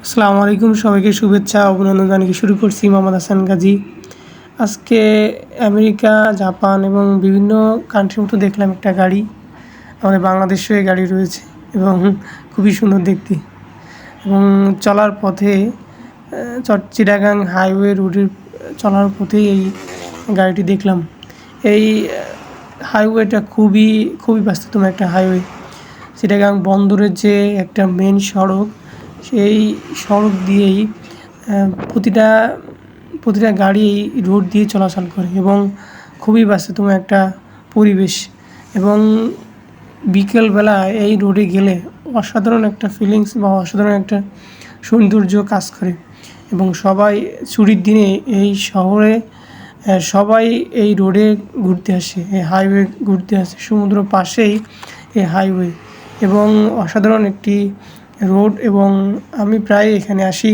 আসসালামু আলাইকুম, সবাইকে শুভেচ্ছা অভিনন্দন জানিয়ে শুরু করছি মোহাম্মদ হাসান গাজী। আজকে আমেরিকা, জাপান এবং বিভিন্ন কান্ট্রির মতো দেখলাম একটা গাড়ি। আমাদের বাংলাদেশেও এই গাড়ি রয়েছে এবং খুবই সুন্দর দেখতে। এবং চলার পথে চিটাগাং হাইওয়ে রোডের চলার পথেই এই গাড়িটি দেখলাম। এই হাইওয়েটা খুবই ব্যস্ততম একটা হাইওয়ে। চিটাগাং বন্দরের যে একটা মেন সড়ক, সেই সড়ক দিয়েই প্রতিটা গাড়ি এই রোড দিয়ে চলাচল করে এবং খুবই ব্যস্ততম একটা পরিবেশ। এবং বিকেলবেলা এই রোডে গেলে অসাধারণ একটা ফিলিংস বা অসাধারণ একটা সৌন্দর্য কাজ করে। এবং সবাই ছুটির দিনে এই শহরে সবাই এই রোডে ঘুরতে আসে, এই হাইওয়ে ঘুরতে আসে। সমুদ্র পাশেই এই হাইওয়ে এবং অসাধারণ একটি রোড। এবং আমি প্রায় এখানে আসি।